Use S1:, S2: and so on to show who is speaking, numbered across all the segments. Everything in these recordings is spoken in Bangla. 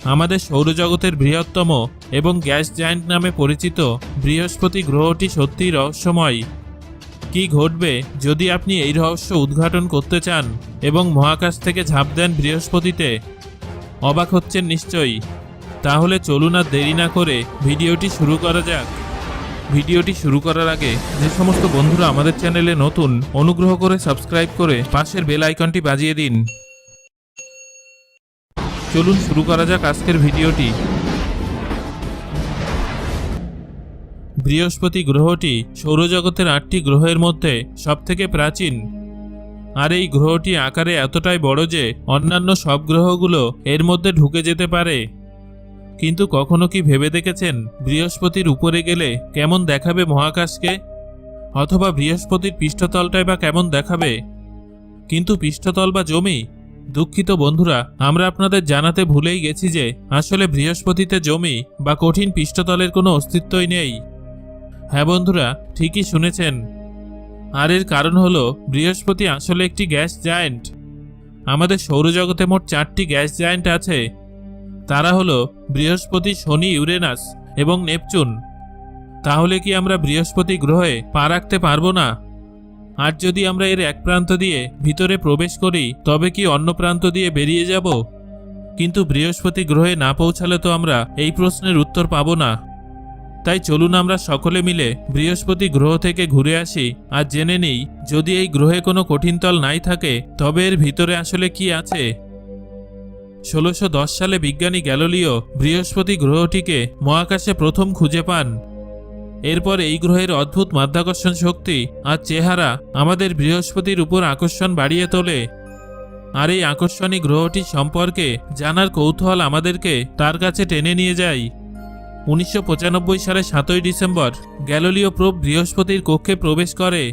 S1: আমাদের সৌরজগতের বৃহত্তম এবং গ্যাস জায়ান্ট নামে পরিচিত বৃহস্পতি গ্রহটি সত্যিই রহস্যময়। কি ঘটবে যদি আপনি এই রহস্য উদ্ঘাটন করতে চান এবং মহাকাশ থেকে ঝাঁপ দেন বৃহস্পতিতে? অবাক হচ্ছেন নিশ্চয়ই। তাহলে চলুন আর দেরি না করে ভিডিওটি শুরু করা যাক। ভিডিওটি শুরু করার আগে যে সমস্ত বন্ধুরা আমাদের চ্যানেলে নতুন, অনুগ্রহ করে সাবস্ক্রাইব করে পাশের বেল আইকনটি বাজিয়ে দিন। চলুন শুরু করা যাক আজকের ভিডিওটি। বৃহস্পতি গ্রহটি সৌরজগতের 8টি গ্রহের মধ্যে সবথেকে প্রাচীন। আর এই গ্রহটি আকারে এতটাই বড় যে অন্যান্য সব গ্রহগুলো এর মধ্যে ঢুকে যেতে পারে। কিন্তু কখনো কি ভেবে দেখেছেন বৃহস্পতির উপরে গেলে কেমন দেখাবে মহাকাশকে? অথবা বৃহস্পতির পৃষ্ঠতলটাই বা কেমন দেখাবে? কিন্তু পৃষ্ঠতল বা জমি? দুঃখিত বন্ধুরা, আমরা আপনাদের জানাতে ভুলেই গেছি যে আসলে বৃহস্পতিতে জমি বা কঠিন পৃষ্ঠতলের কোনো অস্তিত্বই নেই। হ্যাঁ বন্ধুরা, ঠিকই শুনেছেন। আর এর কারণ হলো বৃহস্পতি আসলে একটি গ্যাস জায়ান্ট। আমাদের সৌরজগতে মোট 4টি গ্যাস জায়ান্ট আছে। তারা হলো বৃহস্পতি, শনি, ইউরেনাস এবং নেপচুন। তাহলে কি আমরা বৃহস্পতি গ্রহে পা রাখতে পারবো না? আর যদি আমরা এর এক প্রান্ত দিয়ে ভিতরে প্রবেশ করি তবে কি অন্য প্রান্ত দিয়ে বেরিয়ে যাব? কিন্তু বৃহস্পতি গ্রহে না পৌঁছালে তো আমরা এই প্রশ্নের উত্তর পাবো না। তাই চলুন আমরা সকলে মিলে বৃহস্পতি গ্রহ থেকে ঘুরে আসি আর জেনে নিই যদি এই গ্রহে কোনো কঠিন তল নাই থাকে তবে এর ভিতরে আসলে কি আছে। 1610 সালে বিজ্ঞানী গ্যালিলিও বৃহস্পতি গ্রহটিকে মহাকাশে প্রথম খুঁজে পান। এরপর এই গ্রহের অদ্ভুত মাধ্যাকর্ষণ শক্তি আর চেহারা আমাদের বৃহস্পতির উপর আকর্ষণ বাড়িয়ে তোলে। আর এই আকর্ষণী গ্রহটি সম্পর্কে জানার কৌতূহল আমাদেরকে তার কাছে টেনে নিয়ে যায়। 1995 সালে 7 ডিসেম্বর গ্যালিলিও প্রোব বৃহস্পতির কক্ষে প্রবেশ করে।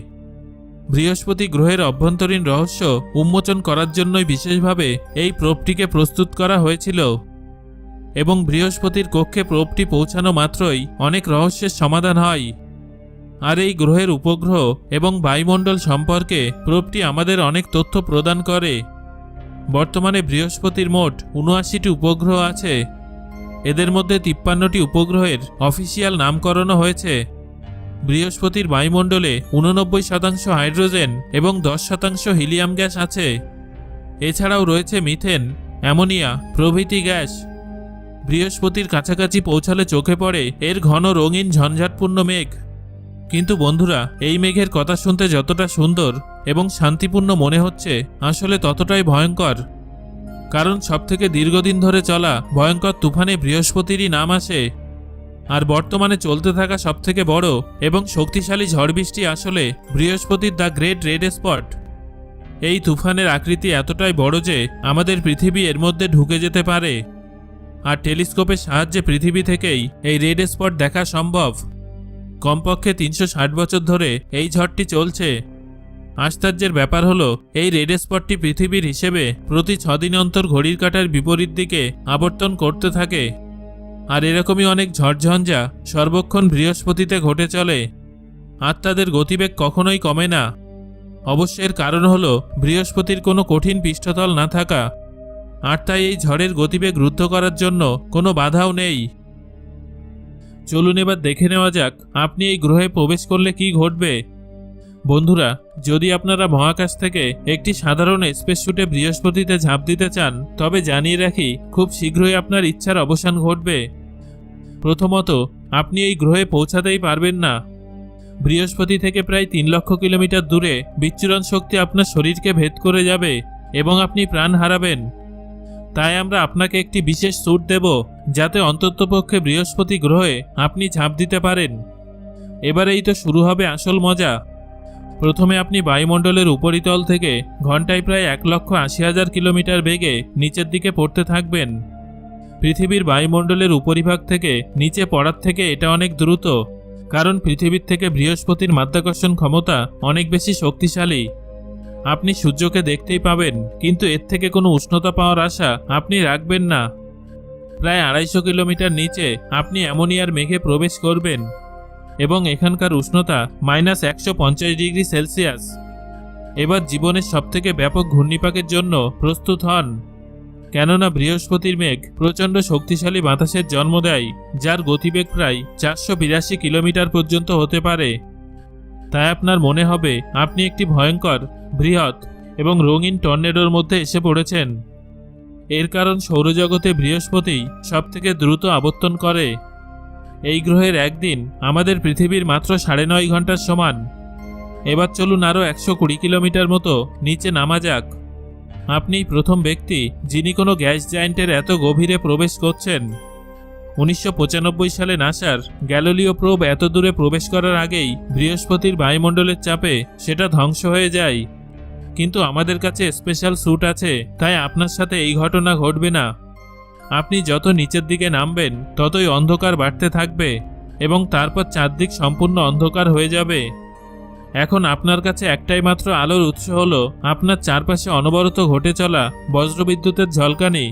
S1: বৃহস্পতি গ্রহের অভ্যন্তরীণ রহস্য উন্মোচন করার জন্যই বিশেষভাবে এই প্রোবটিকে প্রস্তুত করা হয়েছিল। এবং বৃহস্পতির কক্ষে প্রোবটি পৌঁছানো মাত্রই অনেক রহস্যের সমাধান হয়। আর এই গ্রহের উপগ্রহ এবং বায়ুমণ্ডল সম্পর্কে প্রোবটি আমাদের অনেক তথ্য প্রদান করে। বর্তমানে বৃহস্পতির মোট 79টি উপগ্রহ আছে। এদের মধ্যে 53টি উপগ্রহের অফিসিয়াল নামকরণও হয়েছে। বৃহস্পতির বায়ুমণ্ডলে 89% হাইড্রোজেন এবং 10% হিলিয়াম গ্যাস আছে। এছাড়াও রয়েছে মিথেন, অ্যামোনিয়া প্রভৃতি গ্যাস। বৃহস্পতির কাছাকাছি পৌঁছালে চোখে পড়ে এর ঘন রঙিন ঝঞ্ঝাটপূর্ণ মেঘ। কিন্তু বন্ধুরা, এই মেঘের কথা শুনতে যতটা সুন্দর এবং শান্তিপূর্ণ মনে হচ্ছে আসলে ততটাই ভয়ঙ্কর। কারণ সবথেকে দীর্ঘদিন ধরে চলা ভয়ঙ্কর তুফানে বৃহস্পতিরই নাম আসে। আর বর্তমানে চলতে থাকা সবথেকে বড় এবং শক্তিশালী ঝড় বৃষ্টি আসলে বৃহস্পতির দ্য গ্রেট রেড স্পট। এই তুফানের আকৃতি এতটাই বড় যে আমাদের পৃথিবী এর মধ্যে ঢুকে যেতে পারে। আর টেলিস্কোপের সাহায্যে পৃথিবী থেকেই এই রেড স্পট দেখা সম্ভব। কমপক্ষে 360 বছর ধরে এই ঝড়টি চলছে। আশ্চর্যের ব্যাপার হলো এই রেড স্পটটি পৃথিবীর হিসেবে প্রতি 6 দিন অন্তর ঘড়ির কাঁটার বিপরীত দিকে আবর্তন করতে থাকে। আর এরকমই অনেক ঝড়ঝঞ্ঝা সর্বক্ষণ বৃহস্পতিতে ঘটে চলে। আর তাদের গতিবেগ কখনোই কমে না। অবশ্যের কারণ হলো বৃহস্পতির কোনো কঠিন পৃষ্ঠতল না থাকা। আর তাই এই ঝড়ের গতিবেগ রুদ্ধ করার জন্য কোনো বাধাও নেই। চলুন এবার দেখে নেওয়া যাক আপনি এই গ্রহে প্রবেশ করলে কি ঘটবে। বন্ধুরা, যদি আপনারা মহাকাশ থেকে একটি সাধারণ স্পেসস্যুটে বৃহস্পতিতে ঝাঁপ দিতে চান তবে জানিয়ে রাখি খুব শীঘ্রই আপনার ইচ্ছার অবসান ঘটবে। প্রথমত, আপনি এই গ্রহে পৌঁছাতেই পারবেন না। বৃহস্পতি থেকে প্রায় 3 লক্ষ কিলোমিটার দূরে বিচ্ছুরণ শক্তি আপনার শরীরকে ভেদ করে যাবে এবং আপনি প্রাণ হারাবেন। তাই আমরা আপনাকে একটি বিশেষ স্যুট দেব যাতে অন্ততপক্ষে বৃহস্পতি গ্রহে আপনি ঝাঁপ দিতে পারেন। এবারেই তো শুরু হবে আসল মজা। প্রথমে আপনি বায়ুমণ্ডলের উপরিতল থেকে ঘন্টায় প্রায় 1,80,000 কিলোমিটার বেগে নিচের দিকে পড়তে থাকবেন। পৃথিবীর বায়ুমণ্ডলের উপরিভাগ থেকে নিচে পড়ার থেকে এটা অনেক দ্রুত, কারণ পৃথিবীর থেকে বৃহস্পতির মাধ্যাকর্ষণ ক্ষমতা অনেক বেশি শক্তিশালী। আপনি সূর্যকে দেখতেই পাবেন, কিন্তু এর থেকে কোনো উষ্ণতা পাওয়ার আশা আপনি রাখবেন না। প্রায় 250 কিলোমিটার নিচে আপনি অ্যামোনিয়ার মেঘে প্রবেশ করবেন এবং এখানকার উষ্ণতা -150 ডিগ্রি সেলসিয়াস। এবার জীবনের সবথেকে ব্যাপক ঘূর্ণিপাকের জন্য প্রস্তুত হন। কেননা বৃহস্পতির মেঘ প্রচণ্ড শক্তিশালী বাতাসের জন্ম দেয়, যার গতিবেগ প্রায় 482 কিলোমিটার পর্যন্ত হতে পারে। তাই আপনার মনে হবে আপনি একটি ভয়ঙ্কর, বৃহৎ এবং রঙিন টর্নেডোর মধ্যে এসে পড়েছেন। এর কারণ সৌরজগতে বৃহস্পতি সবথেকে দ্রুত আবর্তন করে। এই গ্রহের একদিন আমাদের পৃথিবীর মাত্র 9.5 ঘন্টার সমান। এবার চলুন আরও 120 কিলোমিটার মতো নিচে নামা যাক। আপনি প্রথম ব্যক্তি যিনি কোনো গ্যাস জায়ান্টের এত গভীরে প্রবেশ করছেন। 1995 সালে নাসার গ্যালিলিও প্রোব এত দূরে প্রবেশ করার আগেই বৃহস্পতির বায়ুমণ্ডলের চাপে সেটা ধ্বংস হয়ে যায়। কিন্তু আমাদের কাছে স্পেশাল স্যুট আছে, তাই আপনার সাথে এই ঘটনা ঘটবে না। আপনি যত নিচের দিকে নামবেন ততই অন্ধকার বাড়তে থাকবে এবং তারপর চারদিক সম্পূর্ণ অন্ধকার হয়ে যাবে। এখন আপনার কাছে একটাই মাত্র আলোর উৎস হলো আপনার চারপাশে অনবরত ঘটে চলা বজ্রবিদ্যুতের ঝলকানি।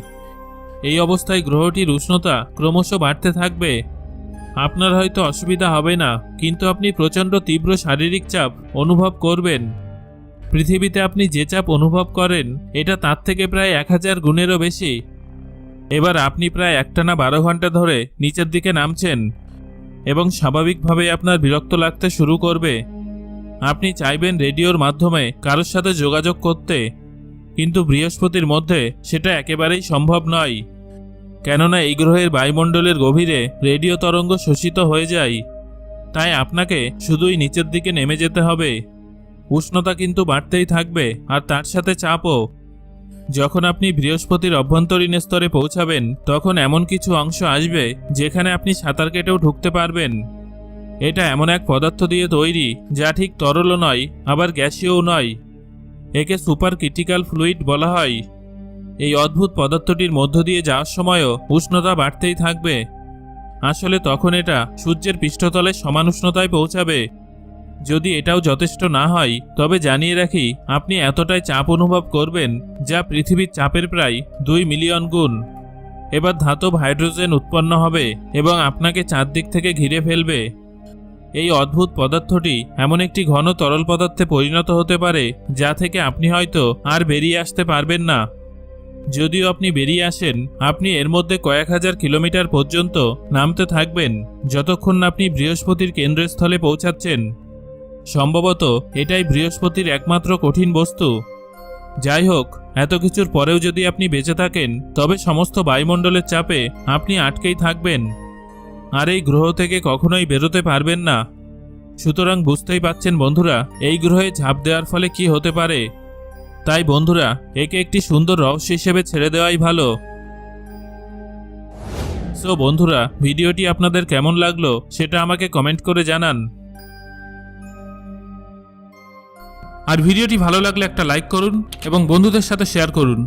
S1: এই অবস্থায় গ্রহটির উষ্ণতা ক্রমশ বাড়তে থাকবে। আপনার হয়তো অসুবিধা হবে না, কিন্তু আপনি প্রচণ্ড তীব্র শারীরিক চাপ অনুভব করবেন। পৃথিবীতে আপনি যে চাপ অনুভব করেন এটা তার থেকে প্রায় 1000 গুণেরও বেশি। এবার আপনি প্রায় একটানা 12 ঘন্টা ধরে নিচের দিকে নামছেন এবং স্বাভাবিকভাবে আপনার বিরক্ত লাগতে শুরু করবে। আপনি চাইবেন রেডিওর মাধ্যমে কারোর সাথে যোগাযোগ করতে, কিন্তু বৃহস্পতির মধ্যে সেটা একেবারেই সম্ভব নয়, কেননা এই গ্রহের বায়ুমণ্ডলের গভীরে রেডিও তরঙ্গ শোষিত হয়ে যায়। তাই আপনাকে শুধুই নিচের দিকে নেমে যেতে হবে। উষ্ণতা কিন্তু বাড়তেই থাকবে, আর তার সাথে চাপও। যখন আপনি বৃহস্পতির অভ্যন্তরীণ স্তরে পৌঁছাবেন তখন এমন কিছু অংশ আসবে যেখানে আপনি সাঁতার কেটেও ঢুকতে পারবেন। এটা এমন এক পদার্থ দিয়ে তৈরি যা ঠিক তরলও নয় আবার গ্যাসীয়ও নয়। একে সুপার ক্রিটিক্যাল ফ্লুইড বলা হয়। এই অদ্ভুত পদার্থটির মধ্য দিয়ে যাওয়ার সময়ও উষ্ণতা বাড়তেই থাকবে। আসলে তখন এটা সূর্যের পৃষ্ঠতলে সমান উষ্ণতায় পৌঁছাবে। যদি এটাও যথেষ্ট না হয় তবে জানিয়ে রাখি, আপনি এতটাই চাপ অনুভব করবেন যা পৃথিবীর চাপের প্রায় 2 মিলিয়ন গুণ। এবার ধাতব হাইড্রোজেন উৎপন্ন হবে এবং আপনাকে চারদিক থেকে ঘিরে ফেলবে। এই অদ্ভুত পদার্থটি এমন একটি ঘন তরল পদার্থে পরিণত হতে পারে যা থেকে আপনি হয়তো আর বেরিয়ে আসতে পারবেন না। যদিও আপনি বেরিয়ে আসেন, আপনি এর মধ্যে কয়েক হাজার কিলোমিটার পর্যন্ত নামতে থাকবেন যতক্ষণ না আপনি বৃহস্পতির কেন্দ্রস্থলে পৌঁছাচ্ছেন। সম্ভবত এটাই বৃহস্পতির একমাত্র কঠিন বস্তু। যাই হোক, এত কিছুর পরেও যদি আপনি বেঁচে থাকেন তবে সমস্ত বায়ুমণ্ডলের চাপে আপনি আটকেই থাকবেন, আর এই গ্রহ থেকে কখনোই বেরোতে পারবেন না। সুতরাং বুঝতেই পাচ্ছেন বন্ধুরা, এই গ্রহে ঝাঁপ দেওয়ার ফলে কি হতে পারে। তাই বন্ধুরা, একে একটি সুন্দর রহস্য হিসেবে ছেড়ে দেওয়াই ভালো। সো বন্ধুরা, ভিডিওটি আপনাদের কেমন লাগলো সেটা আমাকে কমেন্ট করে জানান। আর ভিডিওটি ভালো লাগলে একটা লাইক করুন এবং বন্ধুদের সাথে শেয়ার করুন।